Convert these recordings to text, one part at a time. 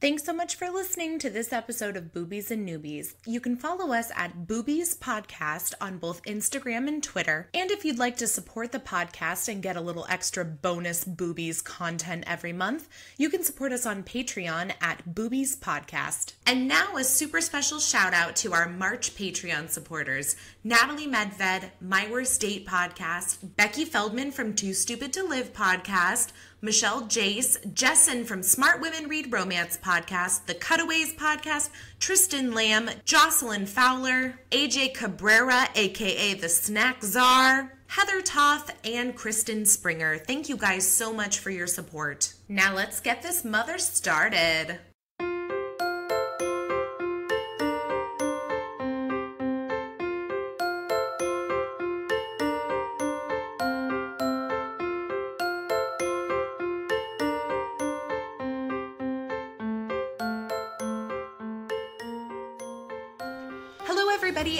Thanks so much for listening to this episode of Boobies and Newbies. You can follow us at Boobies Podcast on both Instagram and Twitter. And if you'd like to support the podcast and get a little extra bonus Boobies content every month, you can support us on Patreon at Boobies Podcast. And now a super special shout out to our March Patreon supporters: Natalie Medved, My Worst Date Podcast, Becky Feldman from Too Stupid to Live Podcast, Michelle Jace, Jessen from Smart Women Read Romance Podcast, The Cutaways Podcast, Tristan Lamb, Jocelyn Fowler, AJ Cabrera, aka The Snack Czar, Heather Toth, and Kristen Springer. Thank you guys so much for your support. Now let's get this mother started.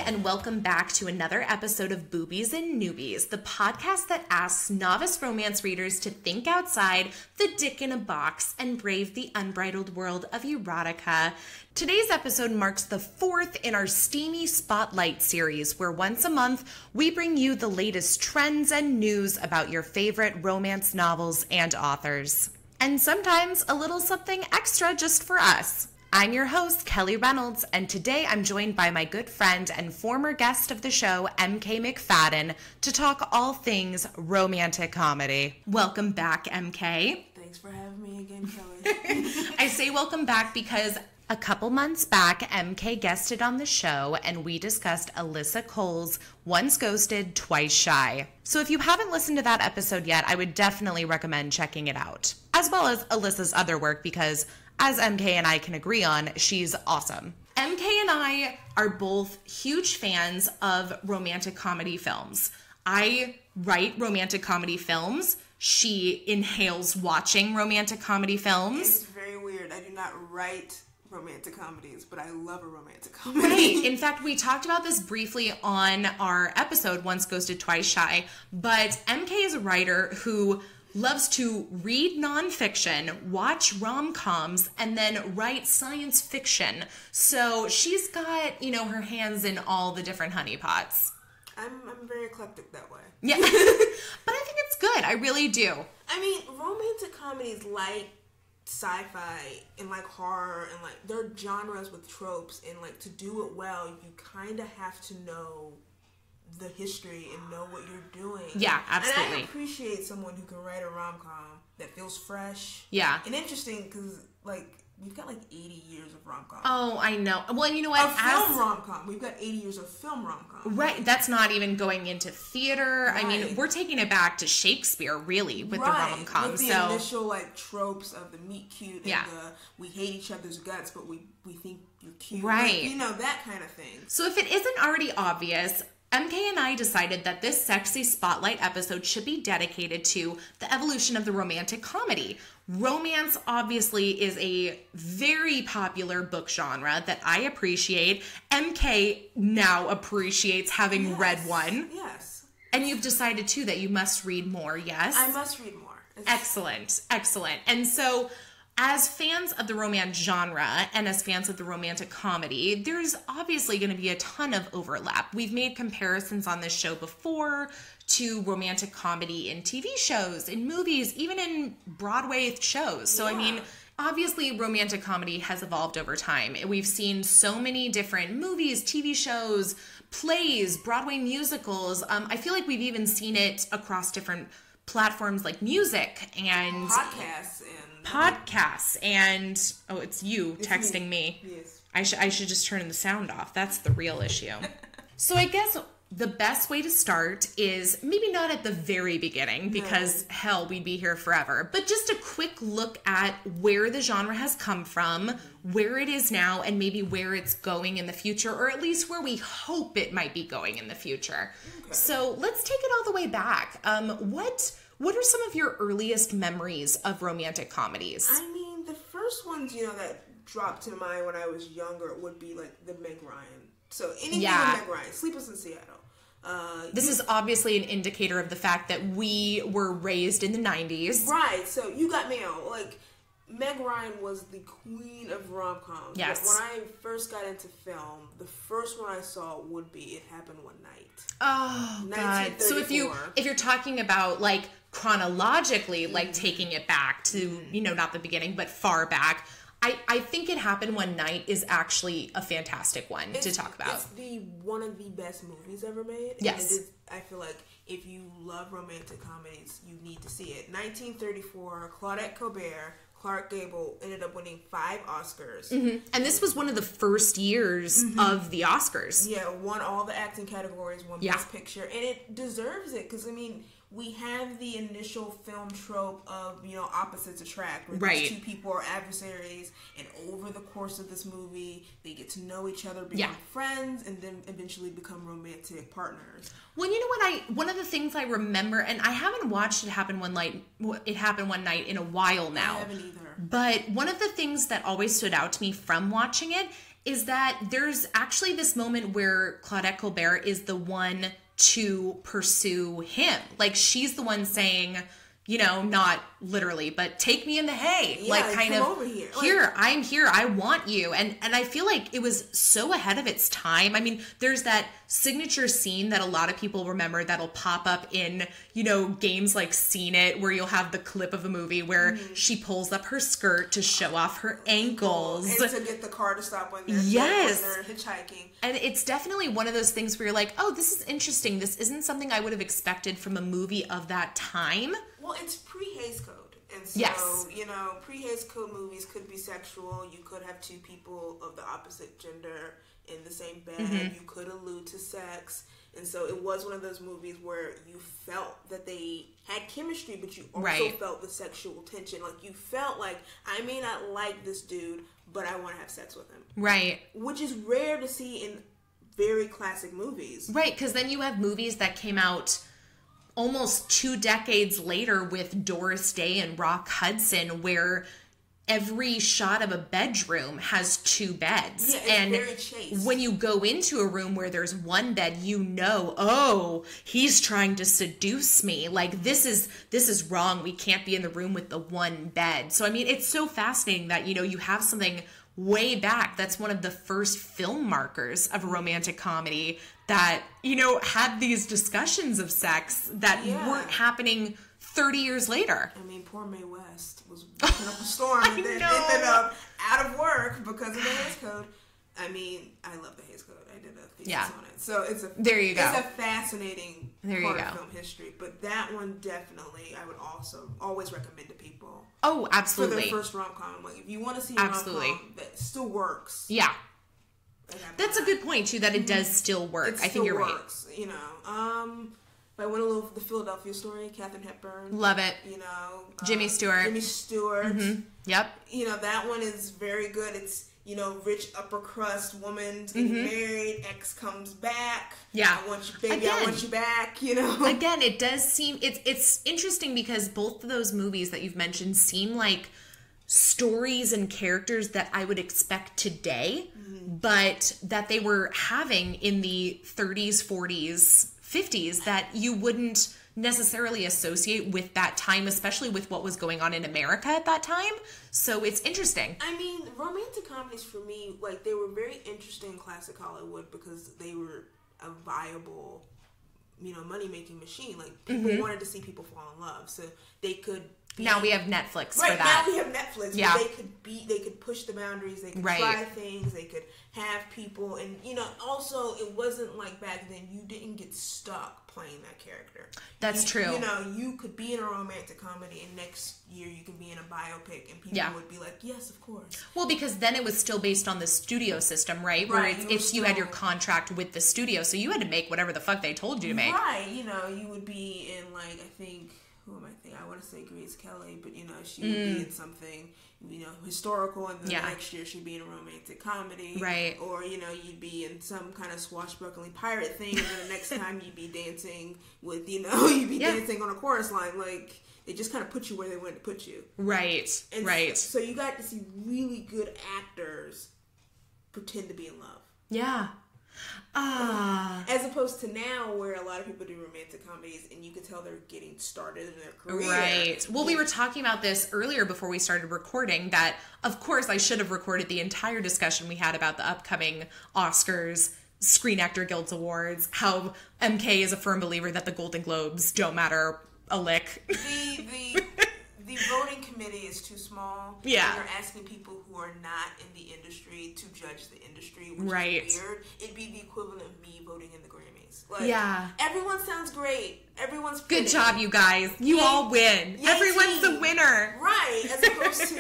And welcome back to another episode of Boobies and Newbies, the podcast that asks novice romance readers to think outside the dick in a box and brave the unbridled world of erotica. Today's episode marks the fourth in our steamy Spotlight series, where once a month we bring you the latest trends and news about your favorite romance novels and authors. And sometimes a little something extra just for us. I'm your host, Kelly Reynolds, and today I'm joined by my good friend and former guest of the show, MK McFadden, to talk all things romantic comedy. Welcome back, MK. Thanks for having me again, Kelly. I say welcome back because a couple months back, MK guested on the show, and we discussed Alyssa Cole's Once Ghosted, Twice Shy. So if you haven't listened to that episode yet, I would definitely recommend checking it out, as well as Alyssa's other work, because as MK and I can agree on, she's awesome. MK and I are both huge fans of romantic comedy films. I write romantic comedy films. She inhales watching romantic comedy films. It's very weird. I do not write romantic comedies, but I love a romantic comedy. Right. In fact, we talked about this briefly on our episode, Once Ghosted, Twice Shy. But MK is a writer who loves to read nonfiction, watch rom-coms, and then write science fiction. So she's got, her hands in all the different honeypots. I'm very eclectic that way. Yeah. But I think it's good. I really do. I mean, romantic comedies like sci-fi and like horror and like they're genres with tropes, and like to do it well, you kind of have to know the history and know what you're doing. Yeah, absolutely. And I appreciate someone who can write a rom-com that feels fresh. Yeah. And interesting because, like, we've got, like, 80 years of rom-com. Oh, I know. Well, and you know what? A film rom-com. We've got 80 years of film rom-com. Right. That's not even going into theater. Right. I mean, we're taking it back to Shakespeare, really, with the rom-com. With the initial, like, tropes of the meet cute and the we hate each other's guts, but we think you're cute. Right. Like, that kind of thing. So if it isn't already obvious, MK and I decided that this sexy Spotlight episode should be dedicated to the evolution of the romantic comedy. Romance obviously is a very popular book genre that I appreciate. MK now appreciates having read one. Yes. And you've decided too that you must read more, yes? I must read more. Excellent. And so, as fans of the romance genre and as fans of the romantic comedy, there's obviously going to be a ton of overlap. We've made comparisons on this show before to romantic comedy in TV shows, in movies, even in Broadway shows. So, I mean, obviously romantic comedy has evolved over time. We've seen so many different movies, TV shows, plays, Broadway musicals. I feel like we've even seen it across different platforms like music and podcasts and it's you texting me. Yes. I should just turn the sound off. That's the real issue. So I guess the best way to start is maybe not at the very beginning because hell, we'd be here forever, but just a quick look at where the genre has come from, where it is now, and maybe where it's going in the future, or at least where we hope it might be going in the future. Okay. So let's take it all the way back. What are some of your earliest memories of romantic comedies? I mean, the first ones, that dropped to mind when I was younger would be like the Meg Ryan. So anything with Meg Ryan, Sleepless in Seattle. This is obviously an indicator of the fact that we were raised in the 90s. Right. So You Got Mail, like Meg Ryan was the queen of rom-coms. Yes. When I first got into film, the first one I saw would be It Happened One Night. Oh, God. So if you're talking about, like, chronologically, like, taking it back to, you know, not the beginning, but far back, I think It Happened One Night is actually a fantastic one to talk about. It's one of the best movies ever made. Yes. And I feel like if you love romantic comedies, you need to see it. 1934, Claudette Colbert, Clark Gable ended up winning 5 Oscars. Mm-hmm. And this was one of the first years of the Oscars. Yeah, won all the acting categories, won Best Picture, and it deserves it because, I mean, we have the initial film trope of, you know, opposites attract, where these two people are adversaries, and over the course of this movie, they get to know each other, become friends, and then eventually become romantic partners. Well, you know what? One of the things I remember, and I haven't watched It Happened One Night in a while now. I haven't either. But one of the things that always stood out to me from watching it is that there's actually this moment where Claudette Colbert is the one to pursue him. Like, she's the one saying, you know, not literally, but take me in the hay. Yeah, like, kind come of, over here. Here, I'm here, I want you. And I feel like it was so ahead of its time. I mean, there's that signature scene that a lot of people remember that'll pop up in, you know, games like Seen It, where you'll have the clip of a movie where she pulls up her skirt to show off her ankles. And to get the car to stop when they're hitchhiking. And it's definitely one of those things where you're like, oh, this is interesting. This isn't something I would have expected from a movie of that time. Well, it's pre-Hays Code. And so, you know, pre-Hays Code movies could be sexual. You could have two people of the opposite gender in the same bed. You could allude to sex. And so it was one of those movies where you felt that they had chemistry, but you also felt the sexual tension. Like, you felt like, I may not like this dude, but I want to have sex with him. Right. Which is rare to see in very classic movies. Right, because then you have movies that came out almost 2 decades later with Doris Day and Rock Hudson, where every shot of a bedroom has 2 beds. Yeah, it's and very chaste. When you go into a room where there's one bed, you know, oh, he's trying to seduce me. Like, this is wrong. We can't be in the room with the one bed. So, I mean, it's so fascinating that, you know, you have something way back that's one of the first film markers of a romantic comedy that, you know, had these discussions of sex that weren't happening 30 years later. I mean, poor Mae West was walking up a storm and then ended up out of work because of the Hays Code. I mean, I love the Hays Code. I did a thesis on it. So it's a fascinating part of film history. But that one definitely I would also always recommend to people. Oh, absolutely. For their first rom-com. Like, if you want to see a rom-com that still works. Yeah. That's a good point, too, that it does still work. I think you're works, right. You know. But I went a little the Philadelphia Story, Katharine Hepburn. Love it. You know. Jimmy Stewart. Yep. You know, that one is very good. It's, you know, rich upper crust woman getting married, ex comes back. Yeah. I want you, baby, I want you back, you know. Again, it does seem, it's interesting because both of those movies that you've mentioned seem like stories and characters that I would expect today, but that they were having in the 30s, 40s, 50s that you wouldn't necessarily associate with that time, especially with what was going on in America at that time. So it's interesting. I mean, romantic comedies for me, like, they were very interesting in classic Hollywood because they were a viable, you know, money-making machine. Like, people wanted to see people fall in love, so they could be... Now we have Netflix for that. Right, now we have Netflix. Yeah. They could push the boundaries, they could try things, they could have people, and, you know, also, it wasn't like back then, you didn't get stuck playing that character. That's true. You know, you could be in a romantic comedy and next year you could be in a biopic and people would be like, yes, of course. Well, because then it was still based on the studio system, right? Where you had your contract with the studio, so you had to make whatever the fuck they told you to make. Right. You know, you would be in, like, I think, who am I thinking? I want to say Grace Kelly, but, you know, she would be in something, you know, historical, and then the next year she'd be in a romantic comedy. Right. Or, you know, you'd be in some kind of swashbuckling pirate thing, and then the next time you'd be dancing with, you know, you'd be dancing on a chorus line. Like, they just kind of put you where they wanted to put you. Right. And so you got to see really good actors pretend to be in love. Yeah. As opposed to now where a lot of people do romantic comedies and you can tell they're getting started in their career. Right. Well, we were talking about this earlier before we started recording that, of course, I should have recorded the entire discussion we had about the upcoming Oscars, Screen Actor Guild Awards, how MK is a firm believer that the Golden Globes don't matter a lick. The voting committee is too small. Yeah. You're asking people who are not in the industry to judge the industry, which is weird. It'd be the equivalent of me voting in the Grammys. Like, everyone sounds great. Everyone's pretty. Good job, you guys. You all win. Everyone's the winner. Right. As opposed to,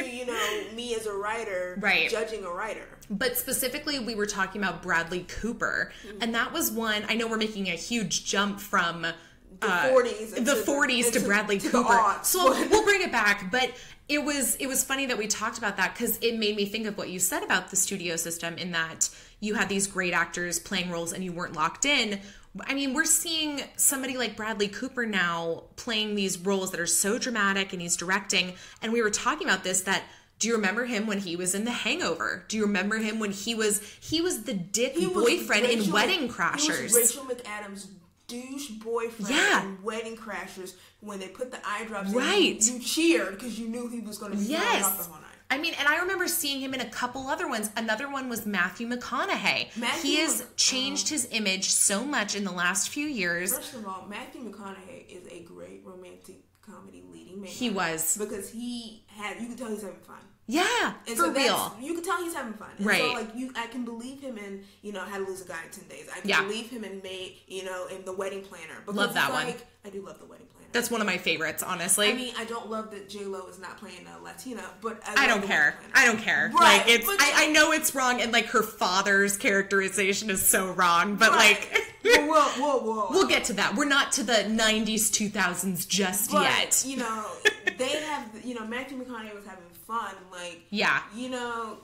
me as a writer judging a writer. But specifically, we were talking about Bradley Cooper. And that was one, I know we're making a huge jump from the 40s to Bradley Cooper. So we'll bring it back, but it was funny that we talked about that because it made me think of what you said about the studio system in that you had these great actors playing roles and you weren't locked in. I mean, we're seeing somebody like Bradley Cooper now playing these roles that are so dramatic and he's directing. And we were talking about this that do you remember him when he was in The Hangover? Do you remember him when he was the dick boyfriend in Wedding Crashers? He was Rachel McAdams' douche boyfriend in Wedding Crashers when they put the eye drops in. You cheered because you knew he was going to be throwing up the whole night. I mean, and I remember seeing him in a couple other ones. Another one was Matthew McConaughey. He has changed his image so much in the last few years. First of all, Matthew McConaughey is a great romantic comedy leading man. He was. Because you can tell he's having fun. Yeah, and for real. You can tell he's having fun. And so, I can believe him in, How to Lose a Guy in 10 Days. I can believe him in in The Wedding Planner. Because love that one. I do love The Wedding Planner. That's one of my favorites, honestly. I mean, I don't love that J-Lo is not playing a Latina, but I don't care. I don't care. Right. Like, I know it's wrong, and, her father's characterization is so wrong, but, Whoa. We'll get to that. We're not to the 90s, 2000s just yet. They have, Matthew McConaughey was having fun.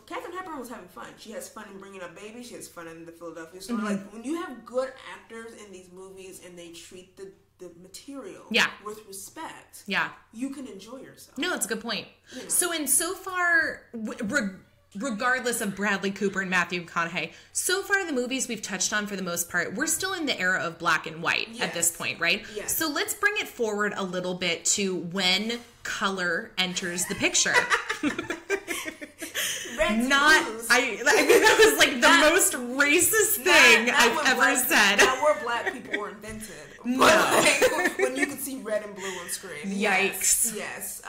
Katharine Hepburn was having fun. She has fun in Bringing Up Baby. She has fun in The Philadelphia Story. When you have good actors in these movies and they treat the material with respect, you can enjoy yourself. No, that's a good point. So far, regardless of Bradley Cooper and Matthew McConaughey, so far the movies we've touched on for the most part, we're still in the era of black and white at this point, right? Yes. So let's bring it forward a little bit to when color enters the picture. I mean, that was the most racist thing I've ever said. Not where black people were invented. But when you could see red and blue on screen. Yikes. Yes.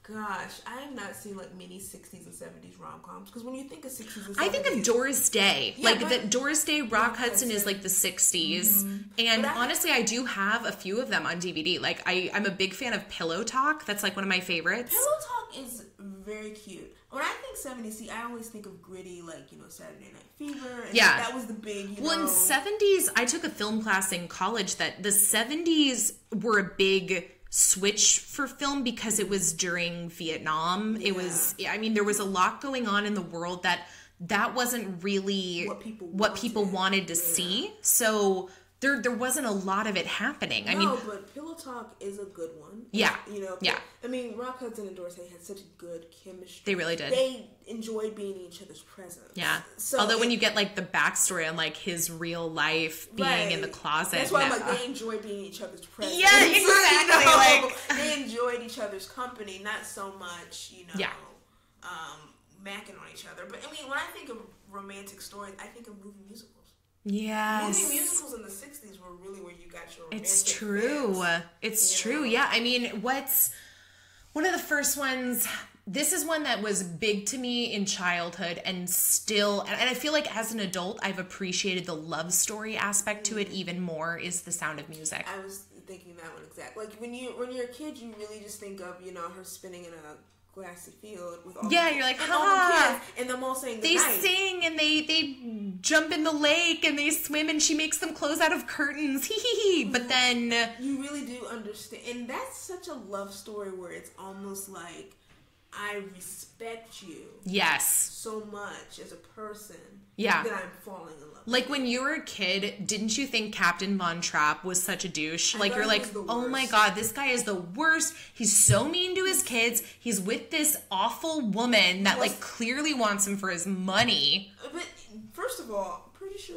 Gosh, I have not seen many 60s and 70s rom-coms because when you think of 60s and 70s, I think of Doris Day. Doris Day, Rock Hudson is the 60s. And honestly, I do have a few of them on DVD. I'm a big fan of Pillow Talk. That's one of my favorites. Pillow Talk is very cute. When I think 70s, I always think of gritty, Saturday Night Fever. And that was the big, Well, in 70s, I took a film class in college that the 70s were a big switch for film because it was during Vietnam. It was, there was a lot going on in the world that wasn't really what people wanted to see. So there wasn't a lot of it happening. But Pillow Talk is a good one. Yeah. I mean, Rock Hudson and Doris Day had such good chemistry. They really did. They enjoyed being in each other's presence. Yeah. So although when you get the backstory on his real life being in the closet. That's why they enjoyed being in each other's presence. Yeah, exactly. They enjoyed each other's company, not so much, macking on each other. But when I think of romantic stories, I think of movie musicals. Yes. Movie musicals in the 60s were really where you got your romantic It's true. fans, It's true. Yeah. What's one of the first ones? This is one that was big to me in childhood and still, and I feel as an adult, I've appreciated the love story aspect to it even more, is The Sound of Music. I was thinking that one exactly. When you're a kid, you really just think of, her spinning in a grassy field with all you're all the kids, and them all saying they sing and they jump in the lake and they swim and she makes them clothes out of curtains. But then you really do understand, and that's such a love story where it's almost I respect you so much as a person that I'm falling in love with. When you were a kid, didn't you think Captain Von Trapp was such a douche? You're oh my god, this guy is the worst. He's so mean to his kids. He's with this awful woman that clearly wants him for his money. But first of all, I'm pretty sure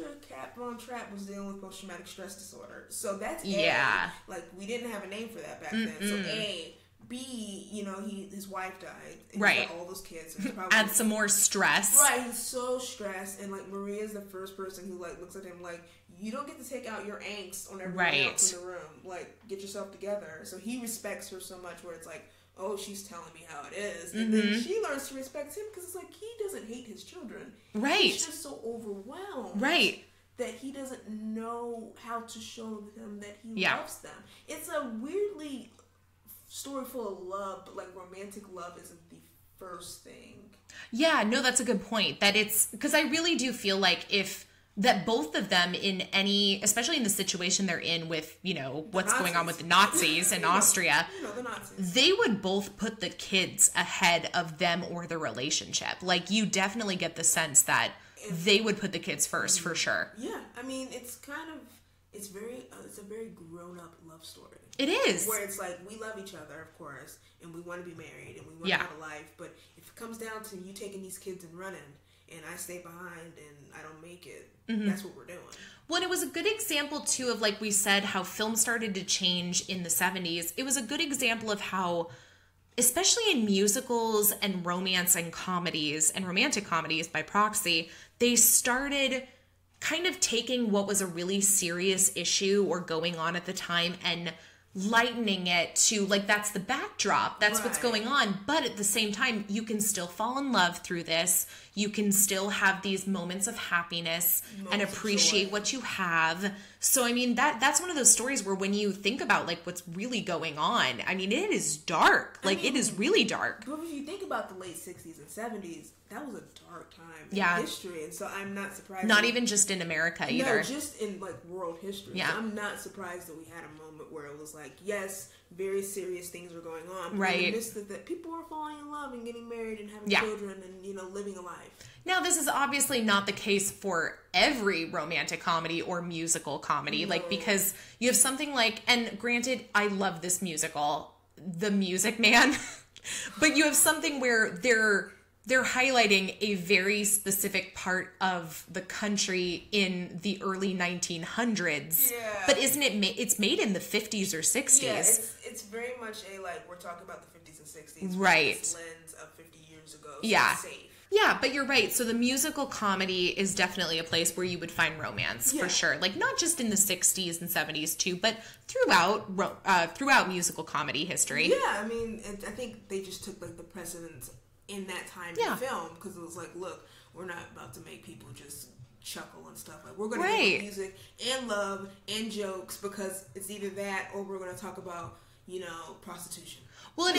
Chaperone Trap was dealing with post-traumatic stress disorder. So that's yeah. A. Like, we didn't have a name for that back then. So A. B, you know, his wife died. And right. He's got all those kids. So probably, add some more stress. Right, he's so stressed. And, like, Maria's the first person who, like, looks at him like, you don't get to take out your angst on everyone else in the room. Like, get yourself together. So he respects her so much where it's like, oh, she's telling me how it is. And then she learns to respect him because it's like, he doesn't hate his children. Right. He's just so overwhelmed. Right. That he doesn't know how to show them that he loves them. It's a weirdly story full of love, but like romantic love isn't the first thing. Yeah, no, that's a good point. That it's, because I really do feel like that both of them in any, especially in the situation they're in with, you know, what's going on with the Nazis in Austria, the Nazis. They would both put the kids ahead of them or the relationship. Like, you definitely get the sense that they would put the kids first, for sure. Yeah, I mean, it's a very grown-up love story. It is. Where it's like, we love each other, of course, and we want to be married, and we want to have a life, but if it comes down to you taking these kids and running, and I stay behind and I don't make it, that's what we're doing. Well, and it was a good example, too, of, like we said, how film started to change in the 70s. It was a good example of how, especially in musicals and romance and comedies, and romantic comedies by proxy, they started kind of taking what was a really serious issue or going on at the time and lightening it to, like, that's the backdrop, that's what's going on, but at the same time you can still fall in love through this, you can still have these moments of happiness and appreciate what you have. So I mean, that's one of those stories where when you think about like what's really going on, I mean, it is dark. Like, it is really dark. But if you think about the late 60s and 70s, that was a dark time in history, and so I'm not surprised. Not even just in America either. No, just in like world history. Yeah. So I'm not surprised that we had a moment where it was like, yes, very serious things were going on. But right. in the midst of that, people were falling in love and getting married and having children and, you know, living a life. Now, this is obviously not the case for every romantic comedy or musical comedy, like, because you have something like, and granted, I love this musical, The Music Man, but you have something where they're highlighting a very specific part of the country in the early 1900s. Yeah. But isn't it, it's made in the 50s or 60s? Yeah, it's very much like, we're talking about the 50s and 60s. Right. This lens of 50 years ago. So yeah. It's safe. Yeah, but you're right. So the musical comedy is definitely a place where you would find romance, for sure. Like, not just in the 60s and 70s, too, but throughout musical comedy history. Yeah, I mean, I think they just took, like, the precedence in that time in film, because it was like, look, we're not about to make people just chuckle and stuff. Like, we're going to get music and love and jokes, because it's either that or we're going to talk about, you know, prostitution. Well,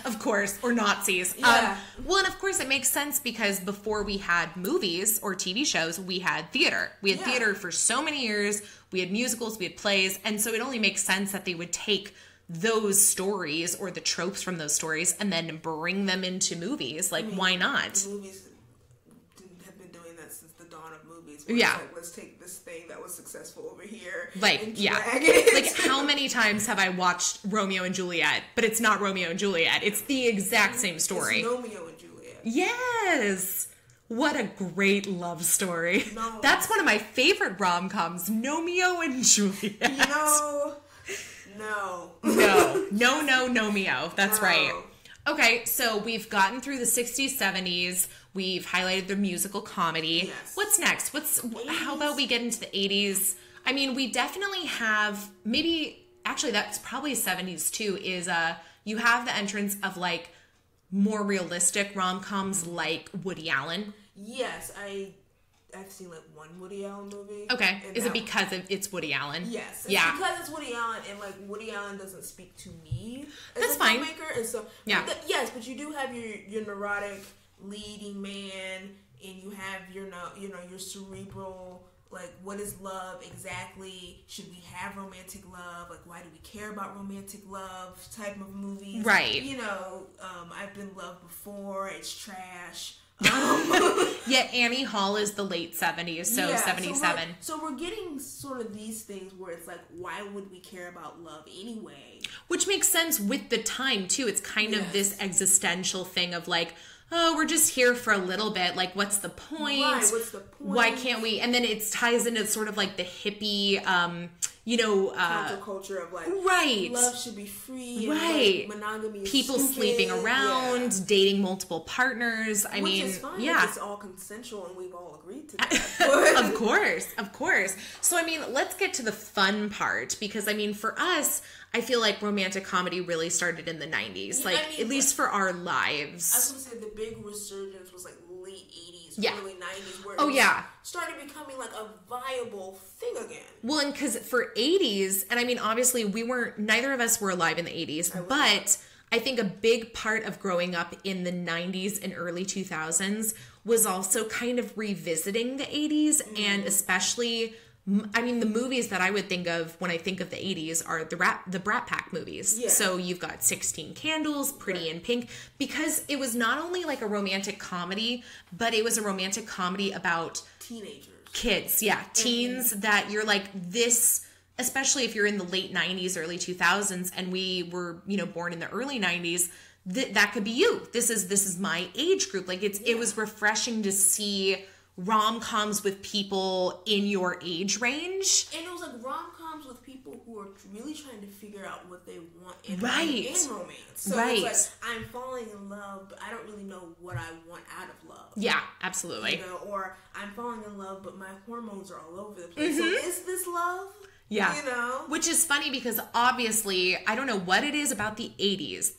of course, or Nazis. Yeah. Well, and of course it makes sense because before we had movies or TV shows, we had theater. We had theater for so many years. We had musicals, we had plays. And so it only makes sense that they would take those stories or the tropes from those stories and then bring them into movies. Like, why not? Movies have been doing that since the dawn of movies. Yeah. Like, let's take this thing that was successful over here. Like, and yeah. drag it. Like, how many times have I watched Romeo and Juliet, but it's not Romeo and Juliet. It's the exact same story. It's Romeo and Juliet. Yes. What a great love story. No. That's one of my favorite rom-coms, Romeo and Juliet. You know, no. No, Mio. That's right. Okay, so we've gotten through the 60s, 70s. We've highlighted the musical comedy. Yes. What's next? How about we get into the 80s? I mean, we definitely have, maybe, actually that's probably 70s too, is you have the entrance of like more realistic rom-coms like Woody Allen. Yes, I've seen like one Woody Allen movie. Okay. Is it because it's Woody Allen? Yes. It's because it's Woody Allen, and like Woody Allen doesn't speak to me as That's a fine. filmmaker, and so yes, but you do have your neurotic leading man, and you have your cerebral, like, what is love exactly? Should we have romantic love? Like, why do we care about romantic love type of movies? Right. You know, I've been loved before. It's trash. Yeah, Annie Hall is the late 70s, so 77. So we're getting sort of these things where it's like, why would we care about love anyway? Which makes sense with the time, too. It's kind of this existential thing of like, oh, we're just here for a little bit. Like, what's the point? Right, what's the point? Why can't we? And then it ties into sort of like the hippie, counterculture of like, right, love should be free, right? And like, monogamy is people stupid. sleeping around, dating multiple partners. Which is fine, yeah, it's all consensual, and we've all agreed to that. Of course. So, I mean, let's get to the fun part, because, I mean, for us, I feel like romantic comedy really started in the 90s, at least for our lives. I was going to say the big resurgence was like late 80s, early 90s, where started becoming like a viable thing again. Well, and because for 80s, and I mean, obviously neither of us were alive in the 80s, but I think a big part of growing up in the 90s and early 2000s was also kind of revisiting the 80s, and especially, I mean, the movies that I would think of when I think of the 80s are the Brat Pack movies. Yeah. So you've got 16 Candles, Pretty in Pink, because it was not only like a romantic comedy, but it was a romantic comedy about teenagers. Kids, teens that you're like this, especially if you're in the late 90s, early 2000s, and we were, born in the early 90s, that could be you. This is my age group. Like it was refreshing to see rom-coms with people in your age range. And it was like rom-coms with people who are really trying to figure out what they want in romance. So it's like, I'm falling in love, but I don't really know what I want out of love. Yeah, absolutely. Or I'm falling in love, but my hormones are all over the place. So is this love? Yeah. Which is funny because obviously, I don't know what it is about the 80s.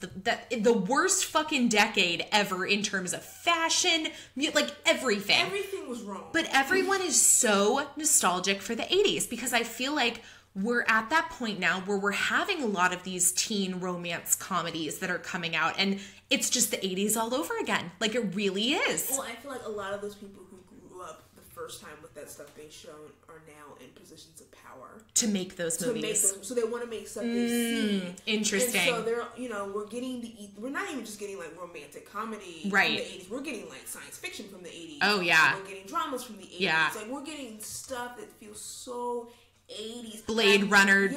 The worst fucking decade ever in terms of fashion, like everything. Everything was wrong. But everyone is so nostalgic for the 80s because I feel like we're at that point now where we're having a lot of these teen romance comedies that are coming out, and it's just the 80s all over again. Like, it really is. Well, I feel like a lot of those people who grew up the first time with that stuff being shown are now in positions of power to make those movies. So they want to make stuff they've seen. Interesting. And so they're, we're getting we're not even just getting like romantic comedy from the 80s. We're getting like science fiction from the 80s. Oh, yeah. We're getting dramas from the 80s. Yeah. Like, we're getting stuff that feels so 80s. Blade Runner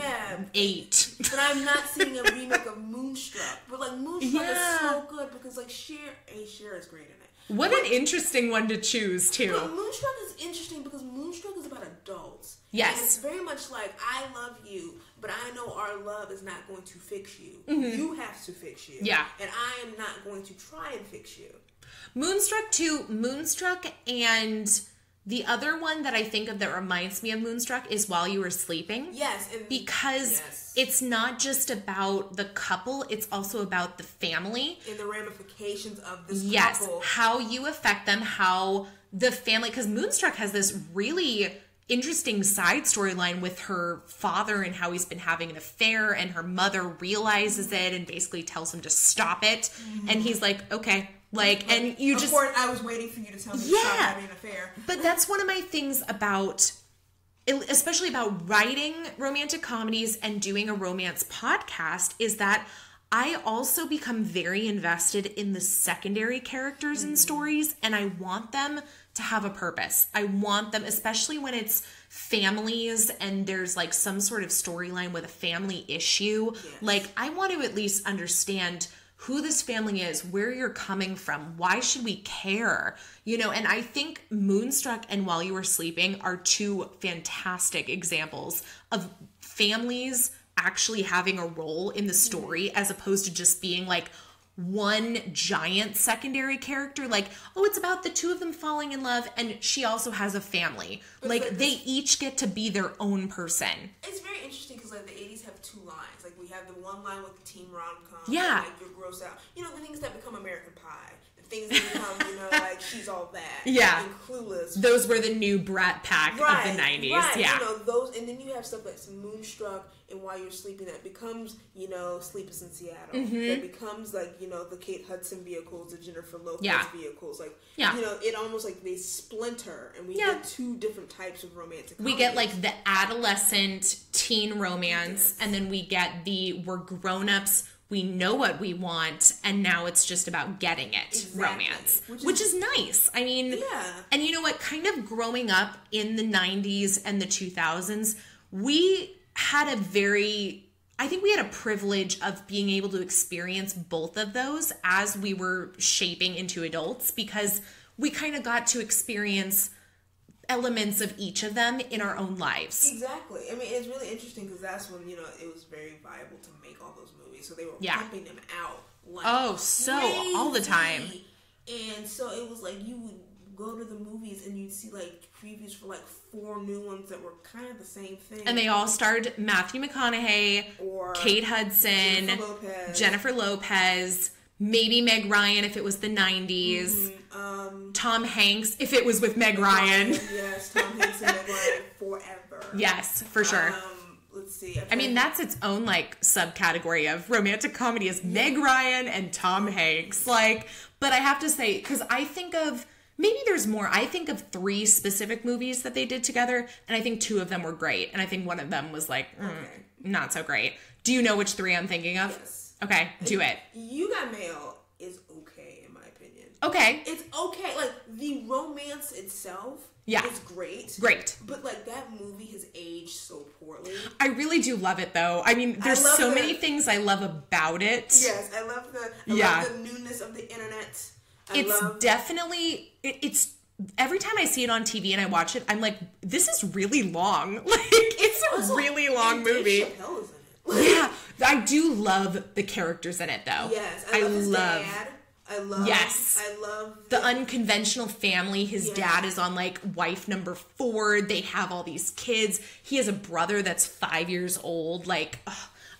8. But I'm not seeing a remake of Moonstruck. But like Moonstruck is so good because like Cher is great in it. What an interesting one to choose too. But Moonstruck is interesting because Moonstruck is about adults. Yes. And it's very much like, I love you, but I know our love is not going to fix you. You have to fix you. Yeah. And I am not going to try and fix you. Moonstruck and the other one that I think of that reminds me of Moonstruck is While You Were Sleeping. Yes. Because it's not just about the couple, it's also about the family. And the ramifications of this couple. Yes. How you affect them, how the family, because Moonstruck has this really interesting side storyline with her father and how he's been having an affair, and her mother realizes it and basically tells him to stop it. And he's like, okay. Like, and you just... Of course, I was waiting for you to tell me to stop having an affair. But that's one of my things about, especially about writing romantic comedies and doing a romance podcast, is that I also become very invested in the secondary characters and stories, and I want them to have a purpose. I want them, especially when it's families and there's like some sort of storyline with a family issue. Like, I want to at least understand who this family is, where you're coming from, why should we care? And I think Moonstruck and While You Were Sleeping are two fantastic examples of families actually having a role in the story as opposed to just being like one giant secondary character. Like, oh, it's about the two of them falling in love and she also has a family. Like, they each get to be their own person. It's very interesting because like the 80s have two lines. Like, we have the one line with the teen rom-com. Yeah. And, like, you're grossed out. The things that become American Pie. The things that become, like, She's All That. Yeah. And Clueless. Those were the new Brat Pack of the 90s. Right. Yeah. Those, and then you have stuff like Moonstruck and While You're Sleeping that becomes, Sleepless in Seattle. That becomes, like, the Kate Hudson vehicles, the Jennifer Lopez vehicles. Like, it almost like they splinter and we get two different types of romantic comedies. We get, like, the adolescent teen romance, and then we get we're grown-ups, we know what we want, and now it's just about getting it romance. Which is nice. I mean, and you know what? Kind of growing up in the 90s and the 2000s, we had a very I think we had a privilege of being able to experience both of those as we were shaping into adults, because we kind of got to experience elements of each of them in our own lives. Exactly. I mean, it's really interesting because that's when, it was very viable to make all those movies. So they were pumping them out like crazy. All the time. And so it was like you would go to the movies and you'd see like previews for like 4 new ones that were kind of the same thing. And they all starred Matthew McConaughey, or Kate Hudson, Jennifer Lopez, maybe Meg Ryan if it was the 90s. Tom Hanks if it was with Meg Ryan. Yes, Tom Hanks and Meg Ryan forever. Yes, for sure. Let's see. I mean, that's its own like subcategory of romantic comedy is Meg Ryan and Tom Hanks. Like, but I have to say, because I think of, maybe there's more. I think of 3 specific movies that they did together, and I think 2 of them were great, and I think one of them was like, not so great. Do you know which 3 I'm thinking of? Yes. Okay, do it. You Got Mail is okay, in my opinion. Okay. It's okay. Like, the romance itself is great. Great. But, like, that movie has aged so poorly. I really do love it, though. I mean, there's so many things I love about it. Yes, I love the newness of the internet. It's every time I see it on TV and I watch it, I'm like, this is really long. Like, it's a really long movie. Dave Chappelle is in it. Yeah, I do love the characters in it, though. Yes, I love his dad. I love the unconventional family. His dad is on like wife number 4. They have all these kids. He has a brother that's 5 years old. Like,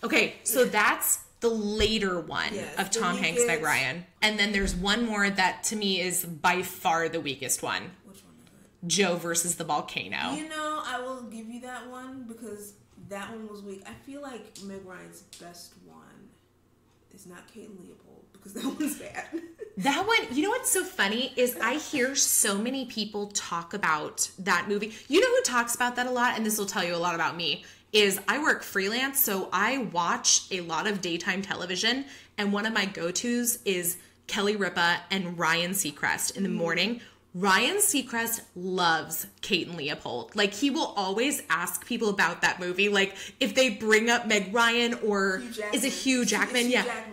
okay, so that's the later one of Tom Hanks, Meg Ryan. And then there's one more that to me is by far the weakest one. Which one is it? Joe versus the Volcano. I will give you that one because that one was weak. I feel like Meg Ryan's best one is not Kate and Leopold because that one's bad. That one, you know what's so funny is I hear so many people talk about that movie. You know who talks about that a lot, and this will tell you a lot about me, is I work freelance, so I watch a lot of daytime television, and one of my go-tos is Kelly Ripa and Ryan Seacrest in the morning. Ryan Seacrest loves Kate and Leopold. Like, he will always ask people about that movie. Like, if they bring up Meg Ryan or is it Hugh Jackman?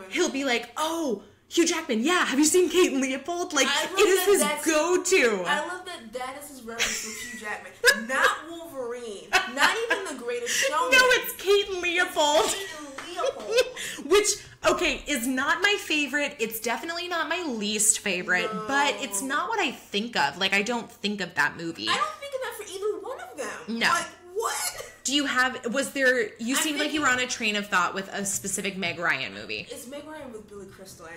He'll be like, oh, Hugh Jackman, have you seen Kate and Leopold? Like, it is his go-to. I love that is his reference to Hugh Jackman. Not Wolverine. Not even The Greatest Showman. No, it's Kate and Leopold. It's Kate and Leopold. Which, okay, is not my favorite. It's definitely not my least favorite, but it's not what I think of. Like, I don't think of that movie. I don't think of that for either one of them. No. Like, what? Do you have, you seemed like you were on a train of thought with a specific Meg Ryan movie. It's Meg Ryan with Billy Crystal.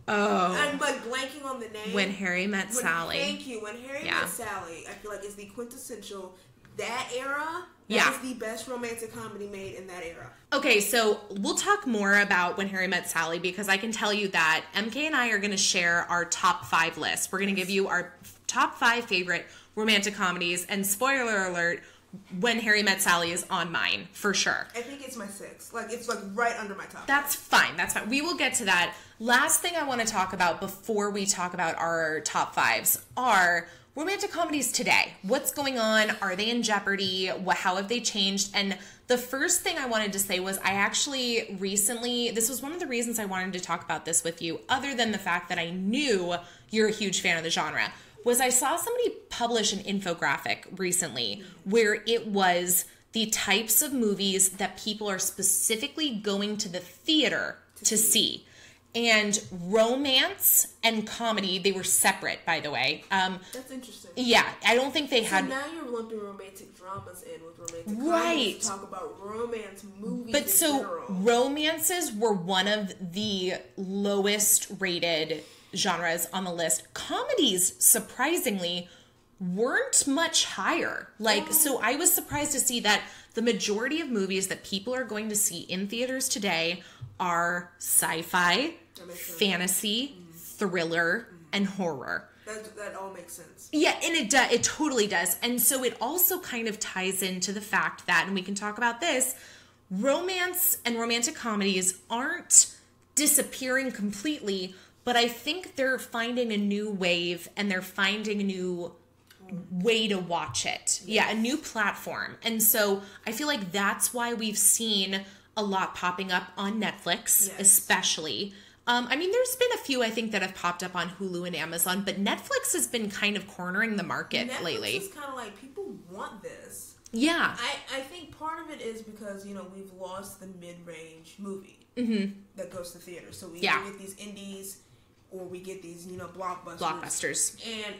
Oh. I'm like blanking on the name. When Harry Met Sally. Thank you. When Harry Met Sally, I feel like is the quintessential, that era, that is the best romantic comedy made in that era. Okay, so we'll talk more about When Harry Met Sally because I can tell you that MK and I are going to share our top 5 list. We're going to give you our top 5 favorite romantic comedies, and spoiler alert, When Harry Met Sally is on mine, for sure. I think it's my 6. Like, it's like right under my top. That's fine. That's fine. We will get to that. Last thing I want to talk about before we talk about our top 5s are romantic comedies today. What's going on? Are they in jeopardy? How have they changed? And the first thing I wanted to say was I actually recently, this was one of the reasons I wanted to talk about this with you, other than the fact that I knew you're a huge fan of the genre, was I saw somebody publish an infographic recently where it was the types of movies that people are specifically going to the theater to see. And romance and comedy, they were separate, by the way. That's interesting. Yeah, I don't think they had... So now you're lumping romantic dramas in with romantic right. comedies to talk about romance movies but so general. Romances were one of the lowest rated genres on the list. Comedies, surprisingly, weren't much higher. Like, so I was surprised to see that the majority of movies that people are going to see in theaters today are sci-fi, fantasy, thriller, and horror. That all makes sense. Yeah, and it totally does. And so it also kind of ties into the fact that, and we can talk about this, romance and romantic comedies aren't disappearing completely, but I think they're finding a new wave and they're finding new way to watch it. Yeah, a new platform. And so I feel like that's why we've seen a lot popping up on Netflix, especially. I mean, there's been a few, I think, that have popped up on Hulu and Amazon, but Netflix has been kind of cornering the market lately. Netflix is kind of like, people want this. Yeah. I think part of it is because, you know, we've lost the mid-range movie that goes to theater. So we get these indies or we get these, you know, blockbusters. And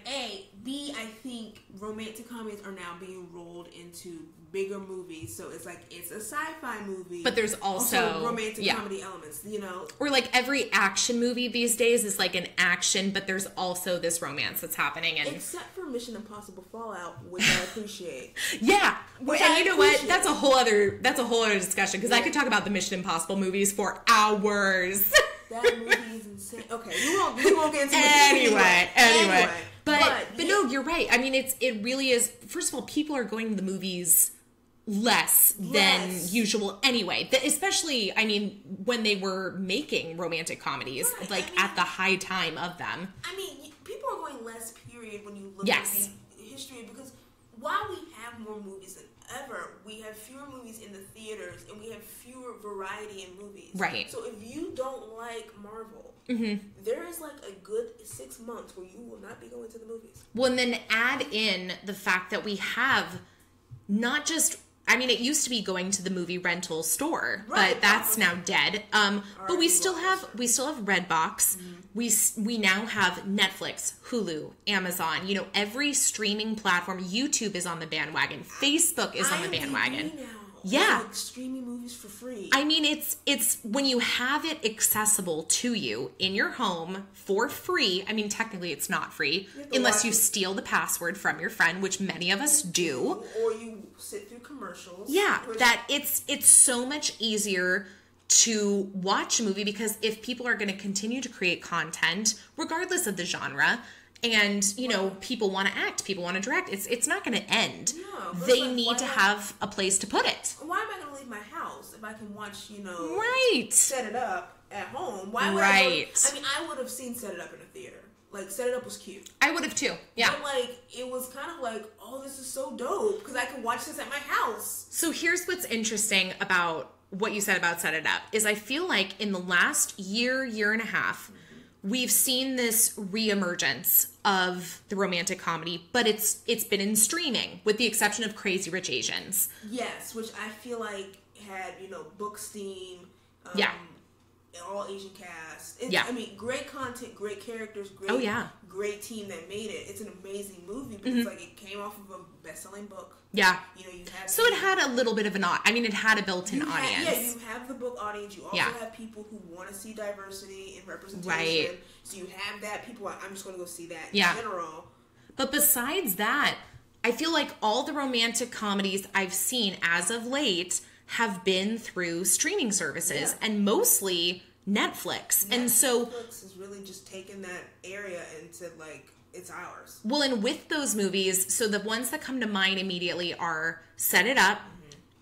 B, I think romantic comedies are now being rolled into bigger movies. So it's like, it's a sci-fi movie. But there's also romantic comedy elements, you know. Or like every action movie these days is like an action, but there's also this romance that's happening. And except for Mission Impossible Fallout, which I appreciate. Yeah. And you know what? That's a whole other discussion, because I could talk about the Mission Impossible movies for hours. That movie is insane. Okay, we won't get into it. Anyway. But no, you're right. I mean, it really is. First of all, people are going to the movies less than usual anyway. Especially, I mean, when they were making romantic comedies, at the high time of them. I mean, people are going less, period, when you look at the history, because while we have more movies than ever, we have fewer movies in the theaters, and we have fewer variety in movies. Right. So if you don't like Marvel, there is like a good 6 months where you will not be going to the movies. Well, and then add in the fact that we have not just, I mean, it used to be going to the movie rental store, but that's now dead. But we still have Redbox. We now have Netflix, Hulu, Amazon. You know, every streaming platform. YouTube is on the bandwagon. Facebook is on the bandwagon. Yeah, like streaming movies for free. I mean, it's when you have it accessible to you in your home for free. I mean, technically, it's not free unless you steal the password from your friend, which many of us do, or you sit through commercials. Yeah, that it's so much easier to watch a movie, because if people are going to continue to create content, regardless of the genre, and, you know, people want to act, people want to direct, it's not going to end. No, they need to have a place to put it. Why am I going to leave my house if I can watch, you know, Set It Up at home? Why would I mean, I would have seen Set It Up in a theater. Like, Set It Up was cute. I would have too, yeah. But, like, it was kind of like, oh, this is so dope, because I can watch this at my house. So here's what's interesting about what you said about Set It Up, is I feel like in the last year and a half, we've seen this reemergence of the romantic comedy, but it's been in streaming, with the exception of Crazy Rich Asians. Yes, which I feel like had, you know, book steam, all Asian cast. I mean, great content, great characters, great team that made it. It's an amazing movie, because like, it came off of a best-selling book. Yeah. You know, you have so it had a little bit of it had a built-in audience. You have the book audience. You also have people who want to see diversity and representation. Right. So you have that. People are, I'm just going to go see that in general. But besides that, I feel like all the romantic comedies I've seen as of late have been through streaming services, and mostly Netflix. And so Netflix has really just taken that area and said, like, it's ours. Well, and with those movies, so the ones that come to mind immediately are Set It Up,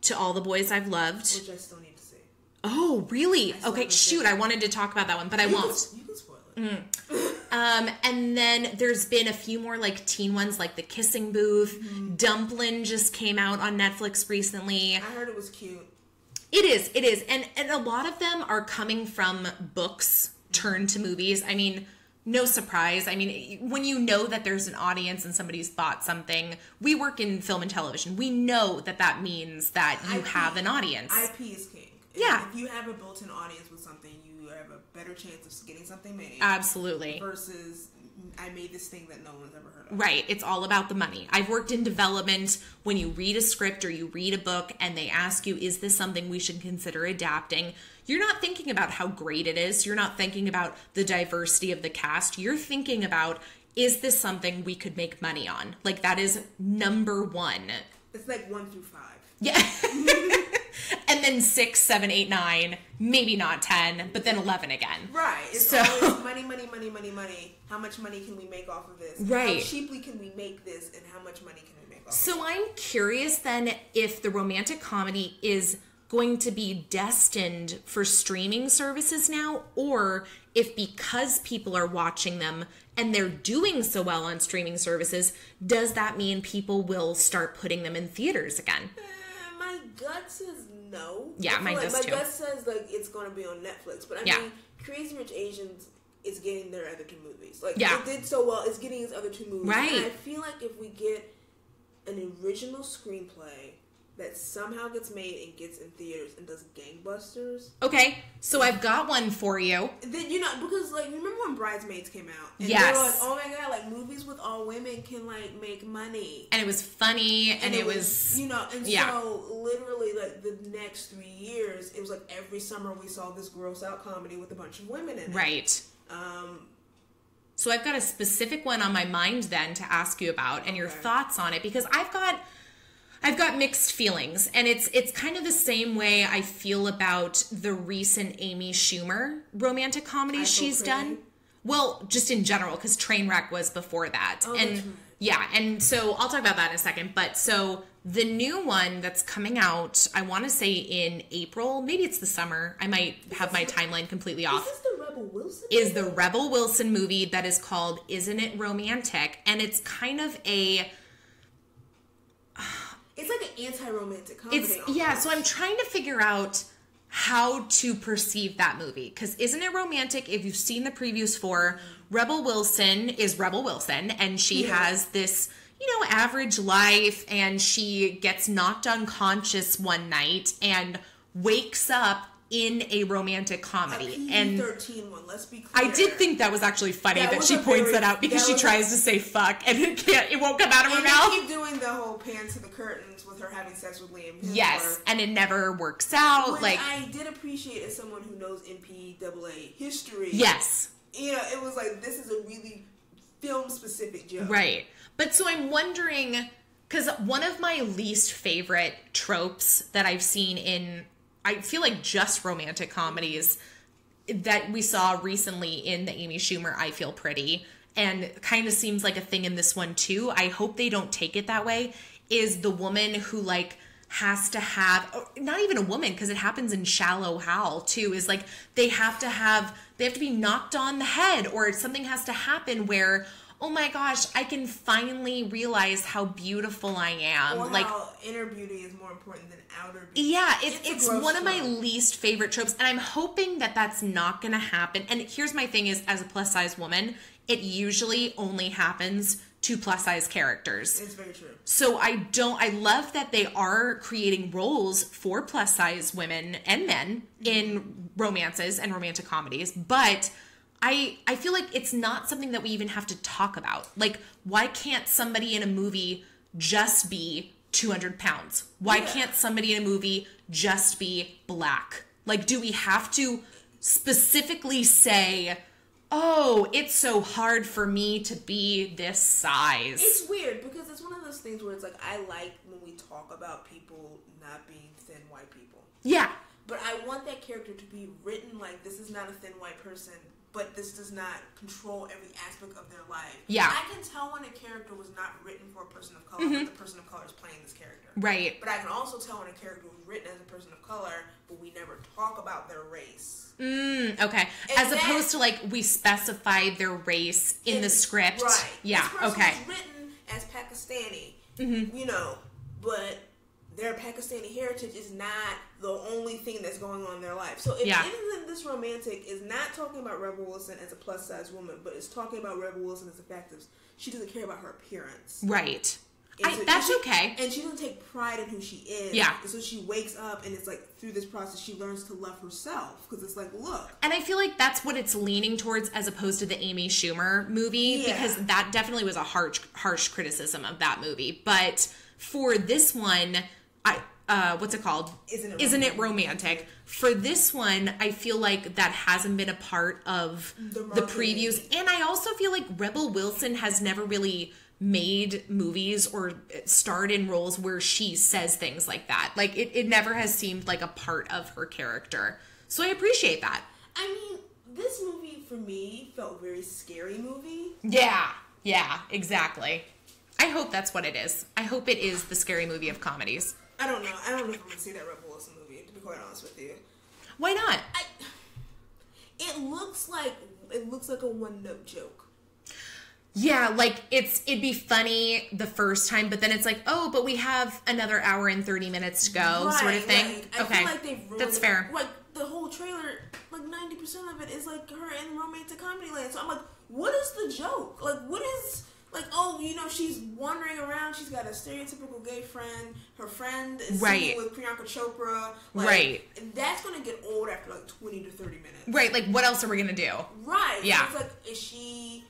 To All the Boys I've Loved. Which I still need to see. Oh, really? Okay, shoot, I wanted to talk about that one, but I won't. You can spoil it. And then there's been a few more, like, teen ones, like The Kissing Booth. Dumplin' just came out on Netflix recently. I heard it was cute. It is. And a lot of them are coming from books turned to movies. I mean, no surprise. I mean, when you know that there's an audience and somebody's bought something, we work in film and television. We know that means that you have an audience. IP is king. Yeah. If you have a built-in audience with something, you have a better chance of getting something made. Absolutely. Versus, I made this thing that no one's ever heard of. Right. It's all about the money. I've worked in development. When you read a script or you read a book and they ask you, is this something we should consider adapting? You're not thinking about how great it is. You're not thinking about the diversity of the cast. You're thinking about, is this something we could make money on? Like, that is number one. It's like 1 through 5. Yeah. And then 6, 7, 8, 9, maybe not 10, but then 11 again. Right. It's always money. How much money can we make off of this? Right. How cheaply can we make this, and how much money can we make off of it? So I'm curious then if the romantic comedy is going to be destined for streaming services now, or if because people are watching them and they're doing so well on streaming services, does that mean people will start putting them in theaters again? My gut says no. Yeah, mine does too. My gut says like it's going to be on Netflix, but I mean, Crazy Rich Asians is getting their other 2 movies. Like, it did so well, it's getting its other 2 movies. Right. And I feel like if we get an original screenplay that somehow gets made and gets in theaters and does gangbusters. Okay, so I've got one for you. Then, you know, because, like, remember when Bridesmaids came out? And yes. they were like, oh my god, like, movies with all women can, like, make money. And it was funny, and it was... You know, and so, literally, like, the next 3 years, it was like every summer we saw this gross out comedy with a bunch of women in it. Right. So I've got a specific one on my mind then to ask you about, and your thoughts on it, because I've got mixed feelings, and it's kind of the same way I feel about the recent Amy Schumer romantic comedies she's done. Well, just in general, because Trainwreck was before that. Oh, and that's right. Yeah, and so I'll talk about that in a second. But so the new one that's coming out, I want to say in April, maybe it's the summer. I might have my timeline completely off. Is this the Rebel Wilson movie? Is the Rebel Wilson movie that is called Isn't It Romantic? And it's kind of a... It's like an anti-romantic comedy. So I'm trying to figure out how to perceive that movie. Because Isn't It Romantic, if you've seen the previews for, Rebel Wilson is Rebel Wilson, and she has this, you know, average life, and she gets knocked unconscious one night and wakes up in a romantic comedy. And PG-13 one, let's be clear. I did think that was actually funny that she points that out, because she tries to say fuck and it won't come out of her mouth. They keep doing the whole pan to the curtains with her having sex with Liam Hemsworth. Yes, and it never works out. Which like I did appreciate as someone who knows MPAA history. Yes. You know, it was like, this is a really film-specific joke. Right. But so I'm wondering, because one of my least favorite tropes that I've seen in... I feel like just romantic comedies that we saw recently in the Amy Schumer I Feel Pretty, and kind of seems like a thing in this one too, I hope they don't take it that way, is the woman who like has to have, not even a woman, because it happens in Shallow Hal too, is like they have to be knocked on the head, or something has to happen where, oh my gosh, I can finally realize how beautiful I am. Or like, how inner beauty is more important than outer beauty. Yeah, it's one of my least favorite tropes, and I'm hoping that that's not going to happen. And here's my thing is, as a plus-size woman, it usually only happens to plus-size characters. It's very true. So I love that they are creating roles for plus-size women and men in romances and romantic comedies, but... I feel like it's not something that we even have to talk about. Like, why can't somebody in a movie just be 200 pounds? Why can't somebody in a movie just be black? Like, do we have to specifically say, oh, it's so hard for me to be this size? It's weird, because it's one of those things where it's like, I like when we talk about people not being thin white people. Yeah. But I want that character to be written like, this is not a thin white person, but this does not control every aspect of their life. Yeah. I can tell when a character was not written for a person of color, but the person of color is playing this character. Right. But I can also tell when a character was written as a person of color, but we never talk about their race. Okay. As opposed to, like, we specify their race in the script. Right. Yeah, this person okay. was written as Pakistani, you know, but... their Pakistani heritage is not the only thing that's going on in their life. So if anything, this romantic is not talking about Rebel Wilson as a plus-size woman, but it's talking about Rebel Wilson as the fact that she doesn't care about her appearance. Right. That's okay. And she doesn't take pride in who she is. Yeah. And so she wakes up, and it's like, through this process, she learns to love herself. Because it's like, look. And I feel like that's what it's leaning towards, as opposed to the Amy Schumer movie. Yeah. Because that definitely was a harsh criticism of that movie. But for this one... what's it called? Isn't it romantic? For this one, I feel like that hasn't been a part of the previews. And I also feel like Rebel Wilson has never really made movies or starred in roles where she says things like that. Like, it never has seemed like a part of her character. So I appreciate that. I mean, this movie, for me, felt very scary movie. Yeah, exactly. I hope that's what it is. I hope it is the scary movie of comedies. I don't know. I don't know if I'm going to see that Rebel Wilson movie, to be quite honest with you. Why not? It looks like a one-note joke. Yeah, like it'd be funny the first time, but then it's like, oh, but we have another hour and 30 minutes to go, sort of thing. Like, I feel like they've ruined That's fair. Like the whole trailer, like 90% of it is like her in romantic comedy land. So I'm like, what is the joke? Like, what is like? Oh, you know, she's wandering around. She's got a stereotypical gay friend. Her friend is singing with Priyanka Chopra. Like, that's gonna get old after like 20 to 30 minutes. Right. Like, what else are we gonna do? Right. Yeah. So it's like,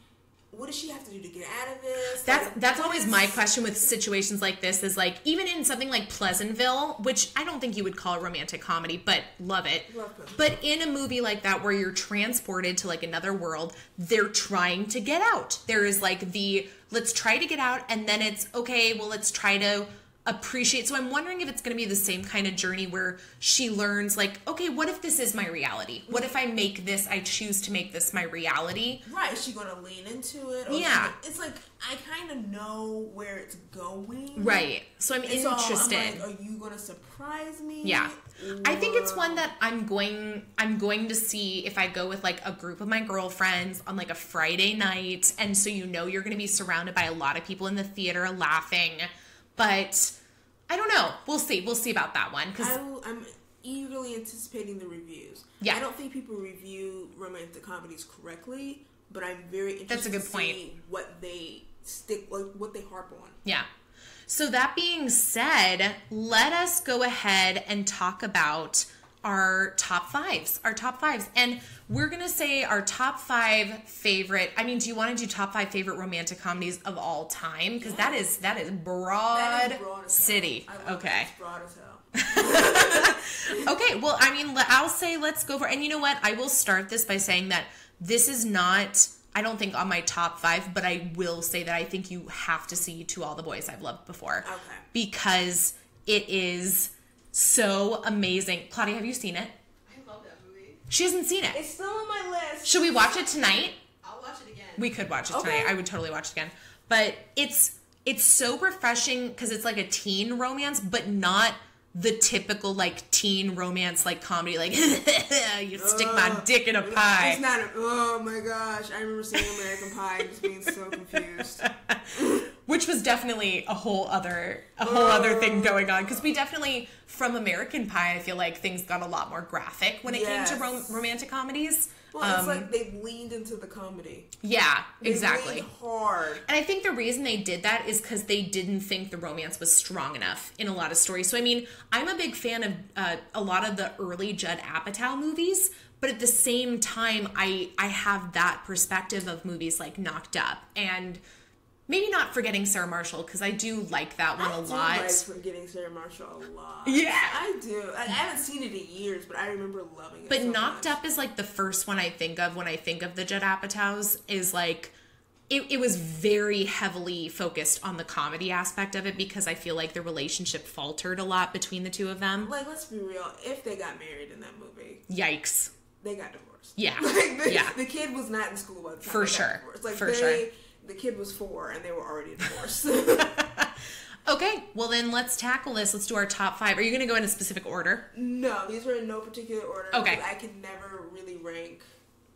what does she have to do to get out of this? That's always my question with situations like this is like, even in something like Pleasantville, which I don't think you would call a romantic comedy, but love it. But in a movie like that where you're transported to like another world, they're trying to get out. There is like let's try to get out, and then it's okay, well, let's try to appreciate. So I'm wondering if it's going to be the same kind of journey where she learns like, okay, what if this is my reality? What if I choose to make this my reality? Right. Is she going to lean into it? Or it's like, I kind of know where it's going. Right. So I'm interested. I'm like, are you going to surprise me? Yeah. I think it's one that I'm going to see if I go with like a group of my girlfriends on like a Friday night. And so you're going to be surrounded by a lot of people in the theater laughing. But I don't know. We'll see. We'll see about that one. I'm eagerly anticipating the reviews. Yeah. I don't think people review romantic comedies correctly, but I'm very interested to see what they what they harp on. Yeah. So that being said, let us go ahead and talk about our top fives. And we're going to say our top 5 favorite. I mean, do you want to do top 5 favorite romantic comedies of all time? Because that is broad city. Okay. It's broad as hell. Okay. Well, I mean, I'll say let's go for it. And you know what? I will start this by saying that this is not, I don't think, on my top 5, but I will say that I think you have to see To All the Boys I've Loved Before. Okay. Because it is so amazing. Claudia, have you seen it? I love that movie. She hasn't seen it. It's still on my list. Should we watch it tonight? I'll watch it again. We could watch it tonight. I would totally watch it again. But it's so refreshing because it's like a teen romance, but not the typical like teen romance like comedy, like you stick my dick in a pie. It's not. Oh my gosh! I remember seeing American Pie and just being so confused. Which was definitely a whole other thing going on, because we definitely, from American Pie, I feel like things got a lot more graphic when it came to romantic comedies. Well, it's like they leaned into the comedy. Yeah, exactly. They leaned hard. And I think the reason they did that is because they didn't think the romance was strong enough in a lot of stories. So, I mean, I'm a big fan of a lot of the early Judd Apatow movies, but at the same time, I have that perspective of movies like Knocked Up and maybe not Forgetting Sarah Marshall, because I do like that one a lot. I do like Forgetting Sarah Marshall a lot. Yeah. I do. I haven't seen it in years, but I remember loving it. But so Knocked Up is like the first one I think of when I think of the Judd Apatows, is like, it was very heavily focused on the comedy aspect of it, because I feel like the relationship faltered a lot between the two of them. Like, let's be real. If they got married in that movie. Yikes. They got divorced. Yeah. The kid was not in school by the time For sure. Like, For sure. The kid was 4 and they were already divorced. Okay, well then let's tackle this. Let's do our top 5. Are you going to go in a specific order? No, these are in no particular order. Okay. I can never really rank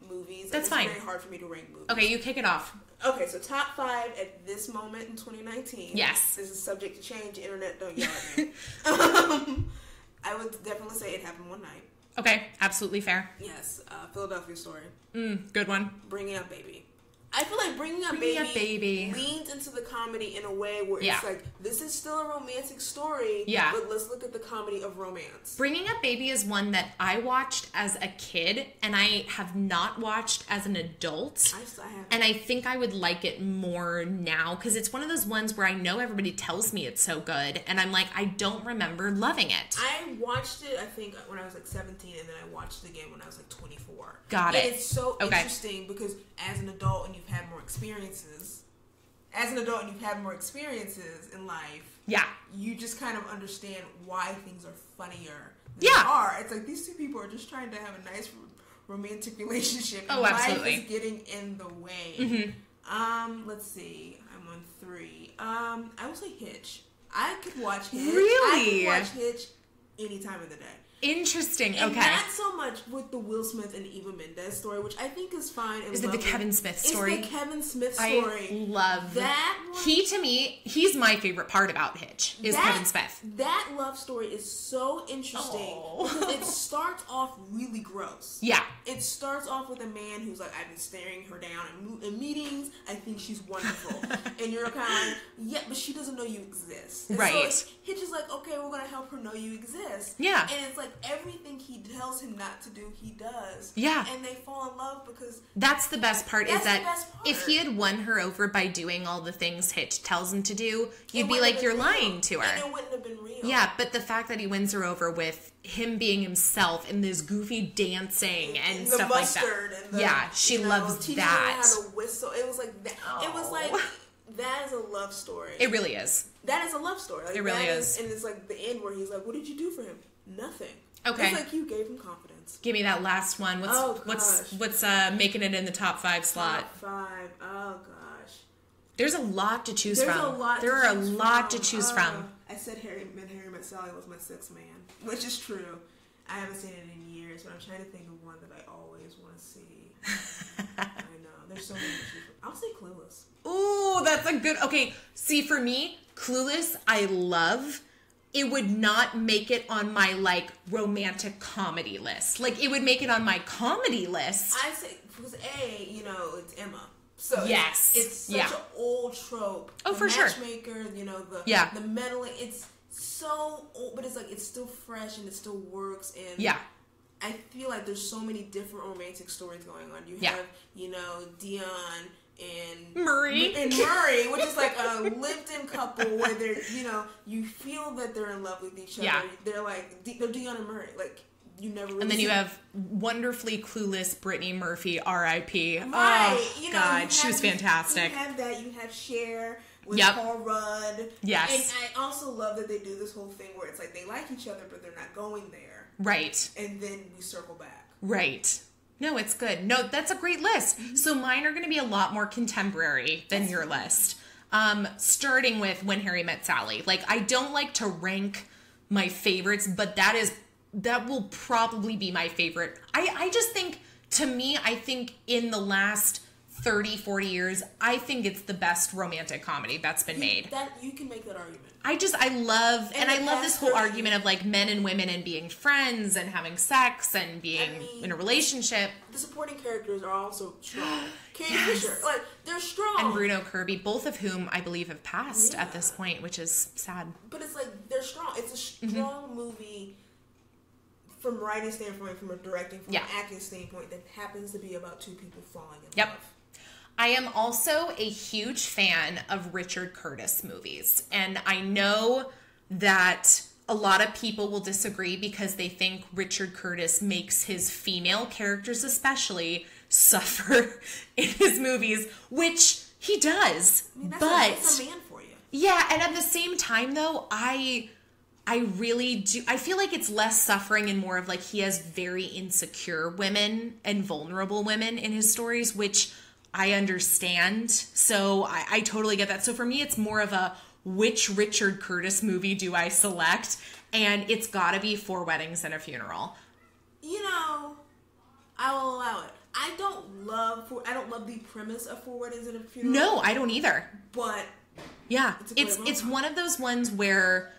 movies. That's fine. It's very hard for me to rank movies. Okay, you kick it off. Okay, so top 5 at this moment in 2019. Yes. This is subject to change. Internet, don't yell at me. I would definitely say It Happened One Night. Okay, absolutely fair. Yes, Philadelphia Story. Good one. Bringing Up Baby. I feel like Bringing Up Baby leans into the comedy in a way where it's like, this is still a romantic story, but let's look at the comedy of romance. Bringing Up Baby is one that I watched as a kid, and I have not watched as an adult. I still haven't. And I think I would like it more now, because it's one of those ones where I know everybody tells me it's so good, and I'm like, I don't remember loving it. I watched it, I think, when I was like 17, and then I watched it again when I was like 24. Got it. And it's so interesting because as an adult and you've had more experiences, in life, you just kind of understand why things are funnier than they are. It's like these two people are just trying to have a nice romantic relationship, and life is getting in the way. Mm-hmm. Let's see. I'm on 3. I would say Hitch. I could watch Hitch. Really? I could watch Hitch any time of the day. Interesting. And okay. not so much with the Will Smith and Eva Mendes story, which I think is fine. And is it the Kevin Smith story? It's the Kevin Smith story. I love that one. He, to me, he's my favorite part about Hitch, is Kevin Smith. That love story is so interesting because it starts off really gross. Yeah. It starts off with a man who's like, I've been staring her down in meetings. I think she's wonderful. And you're kind of like, yeah, but she doesn't know you exist. And right. So Hitch is like, okay, we're going to help her know you exist. Yeah. And it's like everything he tells him not to do, he does. Yeah. And they fall in love because... That's the best part, is that if he had won her over by doing all the things Hitch tells him to do, you'd be like, you're lying to her. And it wouldn't have been real. Yeah, but the fact that he wins her over with him being himself and this goofy dancing and stuff like that. And yeah, she loves teaching that. Her how to whistle. It was like that. Oh. It was like, that is a love story. It really is. That is a love story. Like, it really is. And it's like the end where he's like, what did you do for him? Nothing. Okay. It's like you gave him confidence. Give me that last one. What's making it in the top 5 slot? Top 5. Oh gosh. There's a lot to choose from. There are a lot to choose from. I said Harry Met Sally was my 6th man, which is true. I haven't seen it in years, but I'm trying to think of one that I always want to see. I know. There's so many to choose from. I'll say Clueless. Ooh, that's a good... Okay, see, for me, Clueless, I love... It would not make it on my, like, romantic comedy list. Like, it would make it on my comedy list. I say, because it's Emma. So yes. It's such an old trope. Oh, for sure. Matchmaker, the meddling. It's so old, but it's like, it's still fresh and it still works. And I feel like there's so many different romantic stories going on. You have, Dion and Murray, which is like a lived-in couple where they're, you feel that they're in love with each other. Yeah. They're like, they're Dion and Murray. Like, you never really and then you have wonderfully clueless Brittany Murphy, R.I.P. Right. Oh, God, she was fantastic. You have that. You have Cher with Paul Rudd. Yes. And I also love that they do this whole thing where it's like they like each other, but they're not going there. Right. And then we circle back. Right. No, it's good. No, that's a great list. Mm-hmm. So mine are going to be a lot more contemporary than your list. Starting with When Harry Met Sally. Like, I don't like to rank my favorites, but that will probably be my favorite. I just think, to me, I think in the last 30, 40 years, I think it's the best romantic comedy that's been made. You can make that argument. I love this whole argument of like men and women and being friends and having sex and being in a relationship. The supporting characters are also strong. Carrie Fisher, like, they're strong. And Bruno Kirby, both of whom I believe have passed at this point, which is sad. But it's like, they're strong. It's a strong movie from a writing standpoint, from a directing, from an acting standpoint, that happens to be about two people falling in love. I am also a huge fan of Richard Curtis movies. And I know that a lot of people will disagree because they think Richard Curtis makes his female characters especially suffer in his movies, which he does. I mean, that's a man for you. Yeah, and at the same time, though, I really do. I feel like it's less suffering and more of like he has very insecure women and vulnerable women in his stories, which I understand. So I totally get that. So for me, it's more of a which Richard Curtis movie do I select? And it's got to be Four Weddings and a Funeral. I will allow it. I don't love the premise of Four Weddings and a Funeral. No, I don't either. But yeah, it's one of those ones where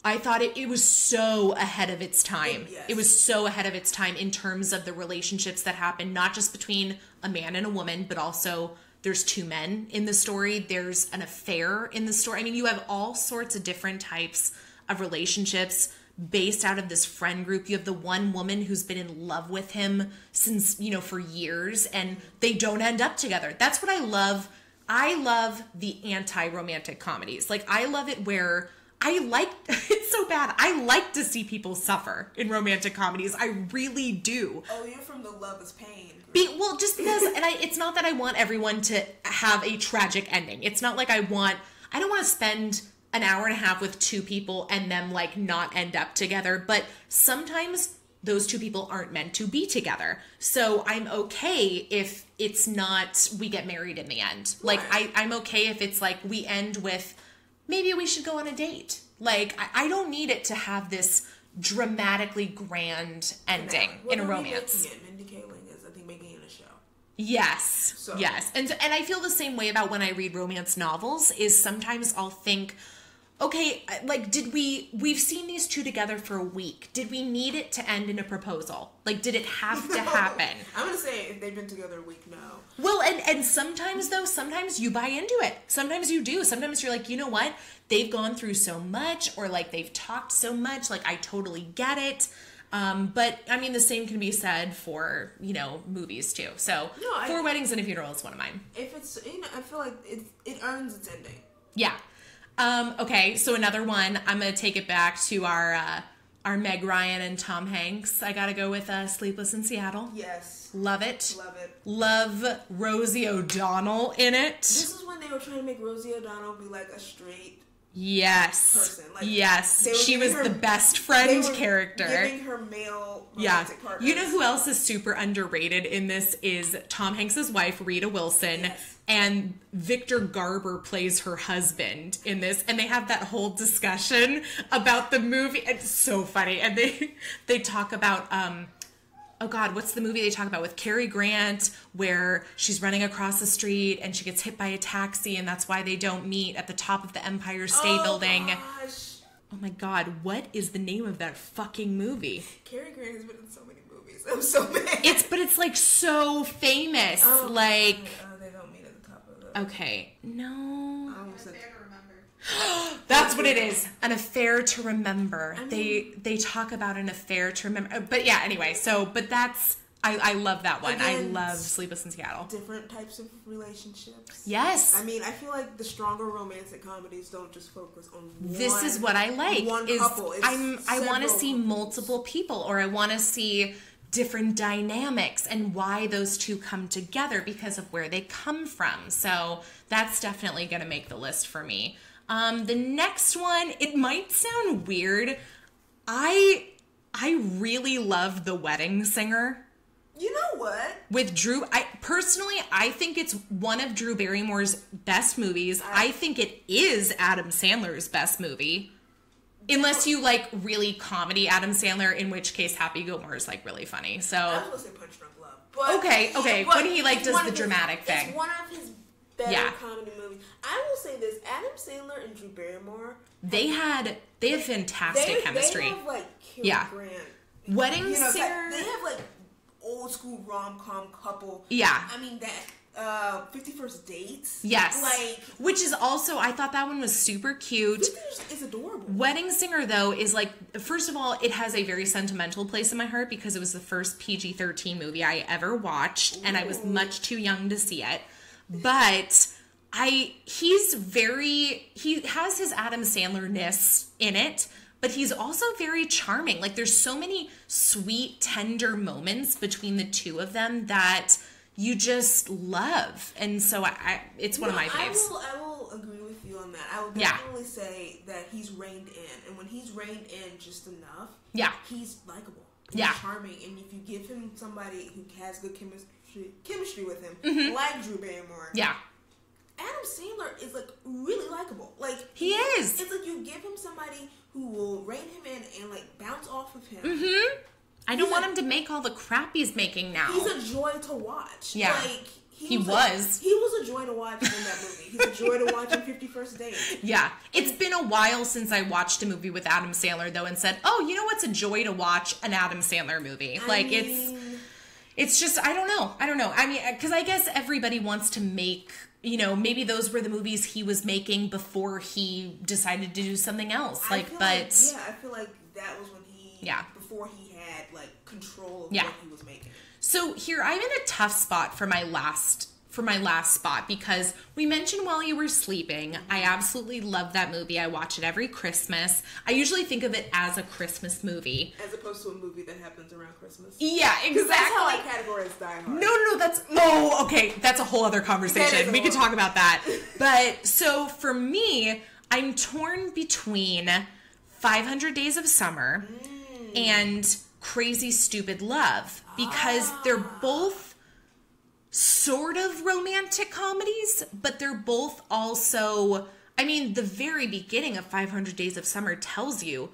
I thought it was so ahead of its time. Yes. It was so ahead of its time in terms of the relationships that happen, not just between a man and a woman, but also there's two men in the story. There's an affair in the story. I mean, you have all sorts of different types of relationships based out of this friend group. You have the one woman who's been in love with him since, for years, and they don't end up together. That's what I love. I love the anti-romantic comedies. Like, I love it where it's so bad. I like to see people suffer in romantic comedies. I really do. Oh, you're from the love is pain. Well, just because, and it's not that I want everyone to have a tragic ending. It's not like I don't want to spend an hour and a half with two people and them like not end up together. But sometimes those two people aren't meant to be together. So I'm okay if it's not, we get married in the end. Like, I'm okay if it's like we end with, maybe we should go on a date. Like, I don't need it to have this dramatically grand ending in a romance. Mindy Kaling is, I think, making it a show. Yes. So. Yes. And I feel the same way about when I read romance novels, is sometimes I'll think, okay, like, we've seen these two together for a week. Did we need it to end in a proposal? Like, did it have to happen? I'm going to say if they've been together a week, no. Well, and sometimes, though, sometimes you buy into it. Sometimes you do. Sometimes you're like, you know what? They've gone through so much, or like they've talked so much. Like, I totally get it. But I mean, the same can be said for, movies too. So, Four Weddings and a Funeral is one of mine. If it's, I feel like it earns its ending. Yeah. Okay. So another one, I'm going to take it back to our Meg Ryan and Tom Hanks. I got to go with Sleepless in Seattle. Yes. Love it. Love it. Love Rosie O'Donnell in it. This is when they were trying to make Rosie O'Donnell be like a straight person. Like, yes. She was the best friend character. Giving her male romantic partners. You know who else is super underrated in this is Tom Hanks' wife, Rita Wilson. Yes. And Victor Garber plays her husband in this. And they have that whole discussion about the movie. It's so funny. And they talk about... oh God, what's the movie they talk about with Cary Grant where she's running across the street and she gets hit by a taxi and that's why they don't meet at the top of the Empire State Building. Gosh. Oh my God, what is the name of that fucking movie? Cary Grant has been in so many movies. I'm so mad. But it's like so famous. They don't meet at the top of the... Okay, no. An Affair to Remember. That's what it is. An Affair to Remember. I mean, they talk about an affair to remember. But yeah, anyway, but that's... I love that one. Again, I love Sleepless in Seattle. Different types of relationships. Yes. I mean, I feel like the stronger romantic comedies don't just focus on one. This is what I like. One couple. I want to see multiple people, or I want to see different dynamics and why those two come together because of where they come from. So that's definitely going to make the list for me. The next one, it might sound weird. I really love The Wedding Singer. You know what? With Drew, I think it's one of Drew Barrymore's best movies. I think it is Adam Sandler's best movie. Unless you like really comedy Adam Sandler, in which case Happy Gilmore is like really funny. So I was gonna say Punch Drunk Love. But, okay. But when he like does the dramatic thing. It's one of his better comedy movies. I will say this: Adam Sandler and Drew Barrymore. They have fantastic chemistry. They have like Cary Grant. Wedding Singer. They have like old school rom-com couple. Yeah. I mean that 50 First Dates. Yes. Like, which is also, I thought that one was super cute. 50 is adorable. Wedding Singer though is like, first of all, it has a very sentimental place in my heart because it was the first PG-13 movie I ever watched and I was much too young to see it. But he has his Adam Sandler-ness in it, but he's also very charming. Like there's so many sweet, tender moments between the two of them that you just love. And so it's one of my faves. I will agree with you on that. I will definitely say that he's reined in. And when he's reined in just enough, he's likable. He's charming. And if you give him somebody who has good chemistry with him, like Drew Barrymore, Adam Sandler is like really likable. Like he is. It's like you give him somebody who will rein him in and like bounce off of him. Mm-hmm. I don't want him to make all the crap he's making now. He's a joy to watch. Yeah. Like, he was. He was a joy to watch in that movie. He's a joy to watch in 50 First Dates. Yeah. It's been a while since I watched a movie with Adam Sandler, though, and said, oh, you know what's a joy to watch? An Adam Sandler movie. It's just, I don't know. I mean, because I guess everybody wants to make, maybe those were the movies he was making before he decided to do something else. I feel like that was when before he had like control of what he was making. So here I'm in a tough spot for my last spot because we mentioned While You Were Sleeping. I absolutely love that movie. I watch it every Christmas. I usually think of it as a Christmas movie. As opposed to a movie that happens around Christmas. Yeah, exactly. That's how I categorize Die Hard. No, okay. That's a whole other conversation. We could talk about that. But so for me, I'm torn between 500 Days of Summer and Crazy Stupid Love because they're both sort of romantic comedies, but they're both also, I mean, the very beginning of 500 Days of Summer tells you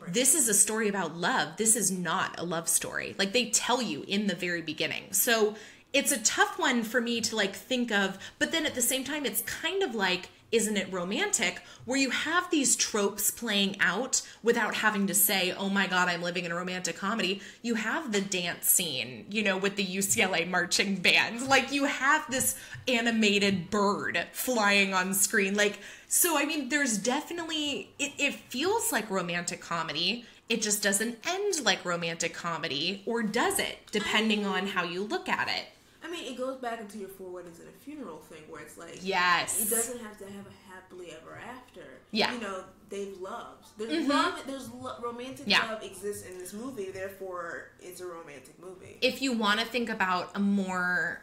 this is a story about love. This is not a love story. Like, they tell you in the very beginning. So it's a tough one for me to like think of, but then at the same time, it's kind of like, isn't it romantic, where you have these tropes playing out without having to say, oh my God, I'm living in a romantic comedy. You have the dance scene, you know, with the UCLA marching band. Like, you have this animated bird flying on screen. Like, so, I mean, there's definitely, it feels like romantic comedy. It just doesn't end like romantic comedy, or does it, depending on how you look at it. I mean, it goes back into your 4 weddings and a funeral thing, where it's like, yes, it doesn't have to have a happily ever after. Yeah, you know, they've loved. There's love. There's romantic love exists in this movie. Therefore, it's a romantic movie. If you want to think about a more,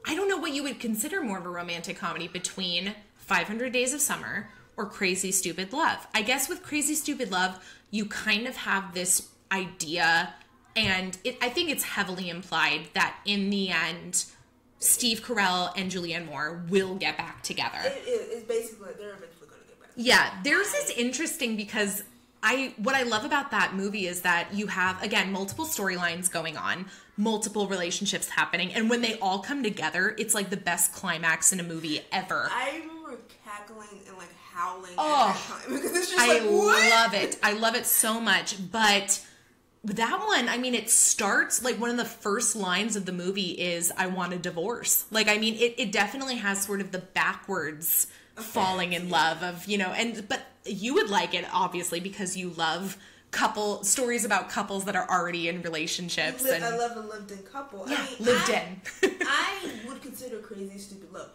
I don't know what you would consider more of a romantic comedy between 500 Days of Summer or Crazy Stupid Love. I guess with Crazy Stupid Love, you kind of have this idea. And I think it's heavily implied that in the end, Steve Carell and Julianne Moore will get back together. It's basically, they're eventually going to get back together. Yeah, theirs is interesting because what I love about that movie is that you have, again, multiple storylines going on, multiple relationships happening, and when they all come together, it's like the best climax in a movie ever. I remember cackling and like howling at that time because it's just I like, what? love it. I love it so much, but that one, I mean, it starts, like, one of the first lines of the movie is, I want a divorce. Like, I mean, it definitely has sort of the backwards falling in love of, you know, but you would like it, obviously, because you love stories about couples that are already in relationships. I love a lived-in couple. Yeah, I mean, lived-in. I would consider Crazy Stupid Love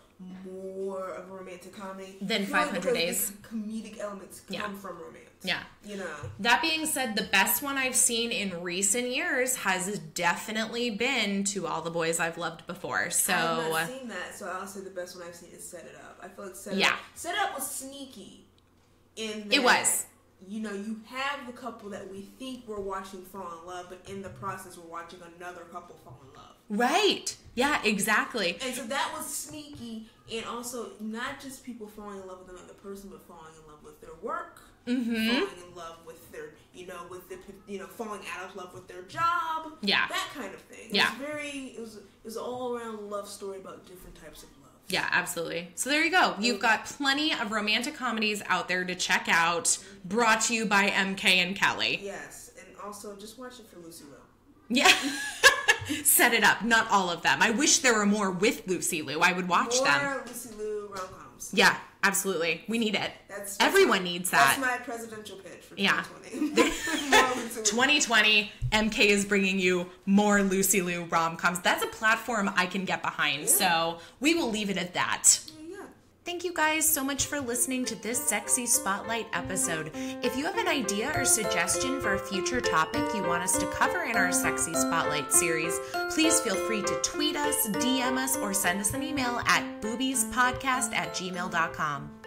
more of a romantic comedy than 500 Days. Comedic elements come from romance. Yeah. You know. That being said, the best one I've seen in recent years has definitely been To All the Boys I've Loved Before. So I've not seen that, so I'll say the best one I've seen is Set It Up. I feel like Set It Up was sneaky in that, it was. You know, you have the couple that we think we're watching fall in love, but in the process we're watching another couple fall in love. Right. Yeah, exactly. And so that was sneaky, and also not just people falling in love with another person, but falling in love with their work, falling in love with their, falling out of love with their job, that kind of thing. It was an all around love story about different types of love. Yeah, absolutely. So there you go. You've got plenty of romantic comedies out there to check out, brought to you by MK and Kelly. Yes, and also just watch it for Lucy Liu. Yeah. Set It Up. Not all of them. I wish there were more with Lucy Liu. I would watch them. More Lucy Liu rom-coms. Yeah, absolutely. We need it. Everyone needs that. That's my presidential pitch for 2020. 2020, MK is bringing you more Lucy Liu rom-coms. That's a platform I can get behind. So we will leave it at that. Thank you guys so much for listening to this Sexy Spotlight episode. If you have an idea or suggestion for a future topic you want us to cover in our Sexy Spotlight series, please feel free to tweet us, DM us, or send us an email at boobiespodcast@gmail.com.